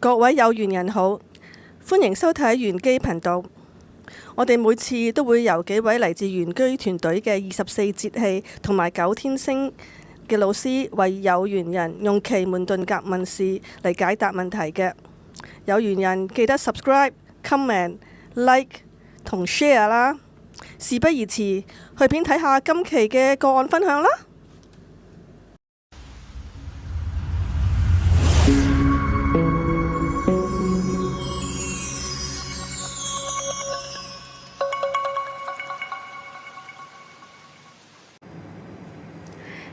各位有緣人好，歡迎收睇玄機頻道。我哋每次都會由幾位嚟自玄機團隊嘅24節氣同埋9天星嘅老師，為有緣人用奇門遁甲問事嚟解答問題嘅。有緣人記得 subscribe、comment、like 同 share 啦。事不宜遲，去片睇下今期嘅個案分享啦。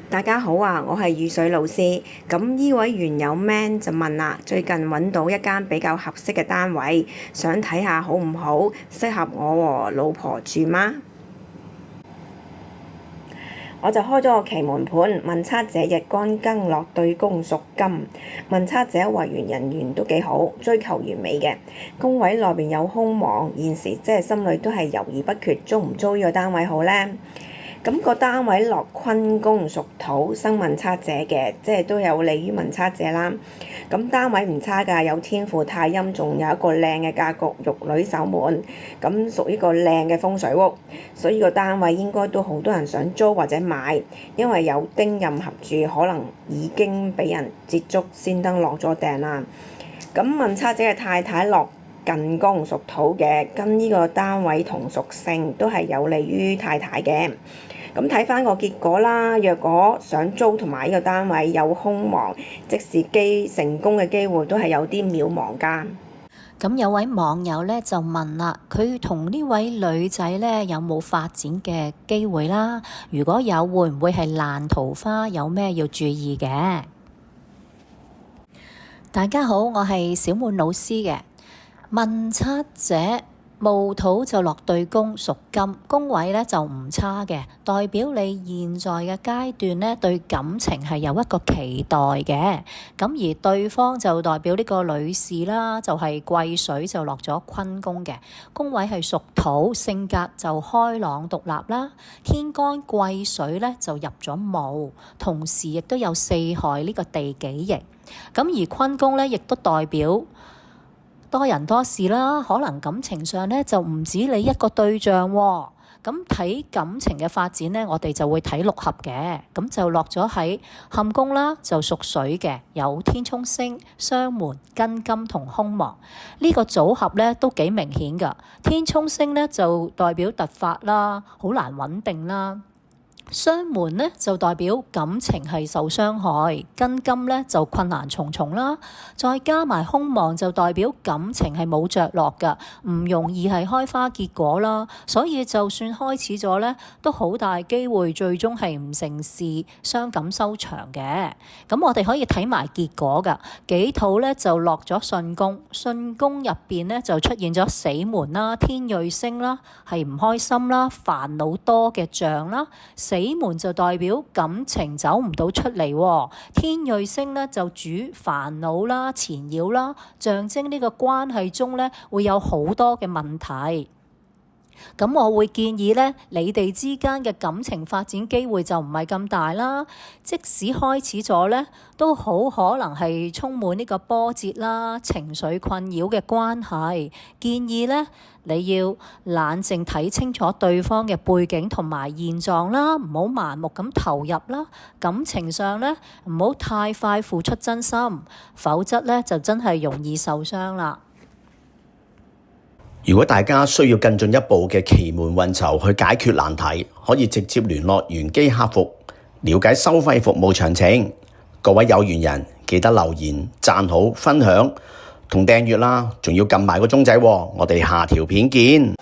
大家好啊，我係雨水老師。咁呢位緣友 Man 就問啦，最近揾到一間比較合適嘅單位，想睇下好唔好，適合我和老婆住嗎？我就開咗個奇門盤，問測者日干庚落對宮屬金，問測者為緣人緣都幾好，追求完美嘅，宮位內邊有空亡，現時即係心裏都係猶豫不決，租唔租呢個單位好呢？咁個單位落坤宮屬土，生問測者嘅，即係都有利於問測者啦。咁單位唔差㗎，有天府太陰，仲有一個靚嘅格局，玉女守門，咁屬於個靚嘅風水屋，所以個單位應該都好多人想租或者買，因為有丁壬合住，可能已經俾人捷足先登落咗訂啦。咁問測者嘅太太落艮宮屬土嘅，跟呢個單位同屬性，都係有利於太太嘅。咁睇翻個結果啦，若果想租同埋呢個單位有空亡，即使成功嘅機會都係有啲渺茫㗎。咁有位網友咧就問啦，佢同呢位女仔咧有冇發展嘅機會啦？如果有，會唔會係爛桃花？有咩要注意嘅？大家好，我係小滿老師嘅。問測者戊土就落對宮屬金，宮位咧就唔差嘅，代表你現在嘅階段咧對感情係有一個期待嘅。咁而對方就代表呢個女士啦，就係癸水就落咗坤宮嘅，宮位係屬土，性格就開朗獨立啦。天干癸水咧就入咗戊，同時亦都有4害呢個地己刑。咁而坤宮咧亦都代表多人多事啦，可能感情上咧就唔止你一個對象喎。咁睇感情嘅發展咧，我哋就會睇六合嘅，咁就落咗喺坎宮啦，就屬水嘅，有天沖星、雙門、庚金同空亡。呢個組合咧都幾明顯㗎。天沖星咧就代表突發啦，好難穩定啦。雙門呢就代表感情係受傷害，庚金呢就困難重重啦，再加埋空亡就代表感情係冇着落㗎，唔容易係開花結果啦。所以就算開始咗呢，都好大機會最終係唔成事，傷感收場嘅。咁我哋可以睇埋結果㗎，己土呢就落咗巽宮，巽宮入邊呢就出現咗死門啦、天瑞星啦，係唔開心啦、煩惱多嘅象啦。死門就代表感情走唔到出嚟，天瑞星呢就主煩惱啦、纏繞啦，象徵呢個關係中呢會有好多嘅問題。咁我會建議呢，你哋之間嘅感情發展機會就唔係咁大啦。即使開始咗呢，都好可能係充滿呢個波折啦、情緒困擾嘅關係。建議呢，你要冷靜睇清楚對方嘅背景同埋現狀啦，唔好盲目咁投入啦。感情上呢，唔好太快付出真心，否則呢就真係容易受傷啦。如果大家需要更進一步嘅奇門運籌去解決難題，可以直接聯絡玄機客服，了解收費服務詳情。各位有緣人記得留言、讚好、分享同訂閱啦，仲要撳埋個鐘仔喎。我哋下條片見。